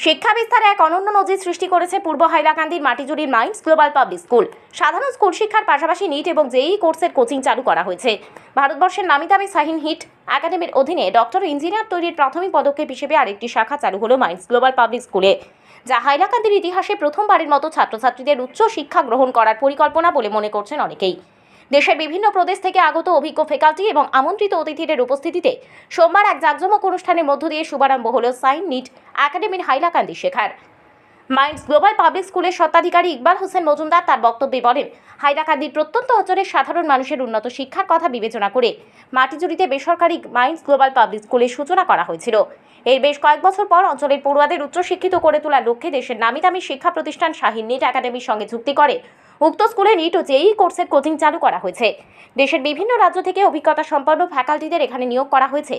শিক্ষা বিস্তারে এক অনন্য নজির সৃষ্টি করেছে পূর্ব হাইলাকান্দির মাটিজুড়ির মাইন্ডস গ্লোবাল পাবলিক স্কুল। সাধারণ স্কুল শিক্ষার পাশাপাশি নিট এবং জেইই কোর্সের কোচিং চালু করা হয়েছে। ভারতবর্ষের নামিদামি শাহিন হিট একাডেমির অধীনে ডক্টর ইঞ্জিনিয়ার তৈরির প্রাথমিক পদক্ষেপ হিসেবে আরেকটি শাখা চালু হলো মাইন্ডস গ্লোবাল পাবলিক স্কুলে, যা হাইলাকান্দির ইতিহাসে প্রথমবারের মতো ছাত্রছাত্রীদের উচ্চ শিক্ষা গ্রহণ করার পরিকল্পনা বলে মনে করছেন অনেকেই। দেশের বিভিন্ন প্রদেশ থেকে আগত অভিজ্ঞ ফ্যাকাল্টি এবং আমন্ত্রিত অতিথিদের উপস্থিতিতে সোমবার এক জাঁকজমক অনুষ্ঠানের মধ্য দিয়ে শুভারম্ভ হল সাইন নিট একাডেমির হাইলাকান্দি শেখার। মাইন্ডস গ্লোবাল পাবলিক স্কুলের স্বত্বাধিকারী ইকবাল হোসেন মজুমদার তার বক্তব্যে বলেন, হাইলাকান্দির প্রত্যন্ত অঞ্চলের সাধারণ মানুষের উন্নত শিক্ষার কথা বিবেচনা করে মাটিজুড়িতে বেসরকারি মাইন্ডস গ্লোবাল পাবলিক স্কুলের সূচনা করা হয়েছিল। এর বেশ কয়েক বছর পর অঞ্চলের পড়ুয়াদের উচ্চশিক্ষিত করে তোলার লক্ষ্যে দেশের নামিদামি শিক্ষা প্রতিষ্ঠান শাহিন নিট একাডেমির সঙ্গে চুক্তি করে উক্ত স্কুলে নিট ও জেইই কোর্সের কোচিং চালু করা হয়েছে। দেশের বিভিন্ন রাজ্য থেকে অভিজ্ঞতা সম্পন্ন ফ্যাকাল্টিদের এখানে নিয়োগ করা হয়েছে।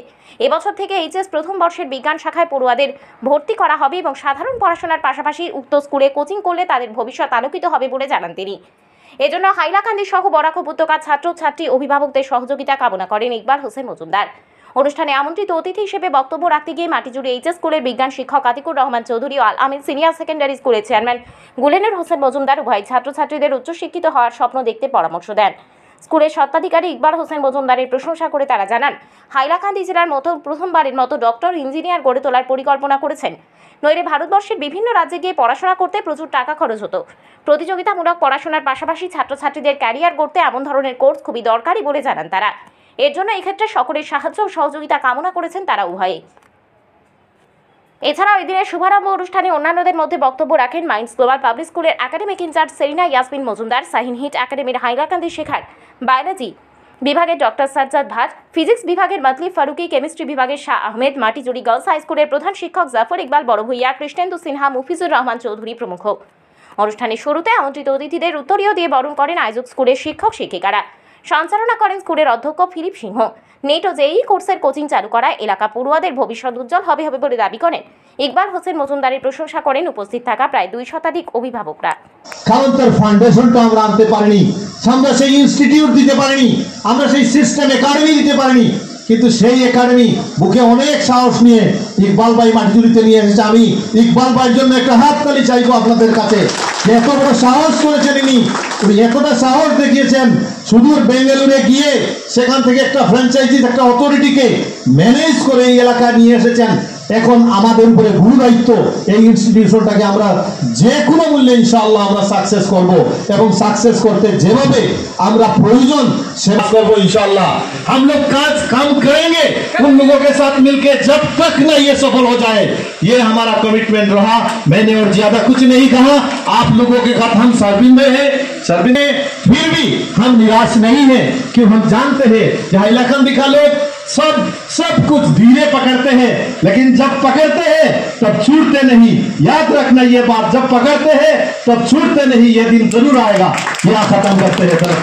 এবছর থেকে এইচএস প্রথম বর্ষের বিজ্ঞান শাখায় পড়ুয়াদের ভর্তি করা হবে এবং সাধারণ পড়াশোনার পাশাপাশি উক্ত স্কুলে কোচিং করলে তাদের ভবিষ্যৎ আলোকিত হবে বলে জানান তিনি। এজন্য হাইলাকান্দি সহ বরাক উপত্যকার ছাত্রছাত্রী অভিভাবকদের সহযোগিতা কামনা করেন ইকবাল হোসেন মজুমদার। অনুষ্ঠানে আমন্ত্রিত অতিথি হিসেবে বক্তব্য রাখতে গিয়ে মাটিজুড়ি এইচএস স্কুলের বিজ্ঞান শিক্ষক আতিকুর রহমান চৌধুরী ও আল আমিন সিনিয়র সেকেন্ডারি স্কুলের চেয়ারম্যান গুলেনের হোসেন মজুমদার উভয় ছাত্রছাত্রীদের উচ্চশিক্ষিত হওয়ার স্বপ্ন দেখতে পরামর্শ দেন। স্কুলের স্বত্বাধিকারী ইকবাল হোসেন মজুমদারের প্রশংসা করে তারা জানান, হাইলাকান্দি জেলার মতো প্রথমবারের মতো ডক্টর ইঞ্জিনিয়ার গড়ে তোলার পরিকল্পনা করেছেন। নইলে ভারতবর্ষের বিভিন্ন রাজ্যে গিয়ে পড়াশোনা করতে প্রচুর টাকা খরচ হতো। প্রতিযোগিতামূলক পড়াশোনার পাশাপাশি ছাত্রছাত্রীদের ক্যারিয়ার গড়তে এমন ধরনের কোর্স খুবই দরকারি বলে জানান তারা। এর জন্য এক্ষেত্রে সকলের সাহায্য ও সহযোগিতা কামনা করেছেন তারা উভয়ে। এছাড়াও এদিনের শুভারম্ভ অনুষ্ঠানে অন্যান্যদের মধ্যে বক্তব্য রাখেন মাইন্ডস গ্লোবাল পাবলিক স্কুলের একাডেমিক ইনচার্জ সেরিনা ইয়াসমিন মজুমদার, শাহিন হিট একাডেমির হাইলাকান্দি শেখার বায়োলজি বিভাগের ডক্টর সাজ্জাদ ভাট, ফিজিক্স বিভাগের মাতলি ফারুকি, কেমিস্ট্রি বিভাগের শাহ আহমেদ, মাটিজুড়ি গার্লস হাই স্কুলের প্রধান শিক্ষক জাফর ইকবাল বড়ভূইয়া, কৃষ্ণেন্দু সিনহা, মুফিজুর রহমান চৌধুরী প্রমুখ। অনুষ্ঠানের শুরুতে আমন্ত্রিত অতিথিদের উত্তরীয় দিয়ে বরণ করেন আয়োজক স্কুলের শিক্ষক শিক্ষিকারা। সঞ্চালনা করেন স্কুলের অধ্যক্ষ ফিলিপ সিংহ। নেট ও জেইই কোর্সের কোচিং চালু করা এলাকা পড়ুয়াদের ভবিষ্যৎ উজ্জ্বল হবে বলে দাবি করেন ইকবাল হোসেন মজুমদারের প্রশংসা করেন উপস্থিত থাকা প্রায় 2 শতাধিক অভিভাবকরা। কারণ তার ফাউন্ডেশনটা আমরা আনতে পারিনি, আমরা সেই ইনস্টিটিউট দিতে পারিনি, আমরা সেই সিস্টেম একাডেমি দিতে পারিনি, কিন্তু সেই একাডেমি বুকে অনেক সাহস নিয়ে ইকবাল ভাই মাটিজুড়িতে নিয়ে এসেছে। আমি ইকবাল ভাইয়ের জন্য একটা হাততালি চাইবো আপনাদের কাছে। এত বড় সাহস করেছেন উনি এতটা সাহস দেখিয়েছেন, সুদূর বেঙ্গালুরে গিয়ে সেখান থেকে একটা ফ্র্যাঞ্চাইজি একটা অথরিটিকে ম্যানেজ করে এই এলাকায় নিয়ে এসেছেন। এখন আমাদের উপরে গুরু দায়িত্ব এই ইনস্টিটিউশনটাকে আমরা যে কোনো মূল্যে ইনশাআল্লাহ আমরা সাকসেস করব এবং সাকসেস করতে যেভাবে আমরা প্রয়োজন সেবা করব इंशाअल्लाह। हम लोग काम करेंगे उन लोगों के साथ मिलकर जब तक ना ये सफल हो जाए, ये हमारा कमिटमेंट रहा। मैंने और ज्यादा कुछ नहीं कहा। आप लोगों के साथ हम सर्विस में है, फिर भी हम निराश नहीं है, क्यों हम जानते हैं कि हाइलाकांदी का लोग सब कुछ धीरे पकड़ते हैं, लेकिन जब पकड़ते हैं तब छूटते नहीं। याद रखना ये बात, जब पकड़ते हैं तब छूटते नहीं। ये दिन जरूर आएगा। यहाँ खत्म करते हैं।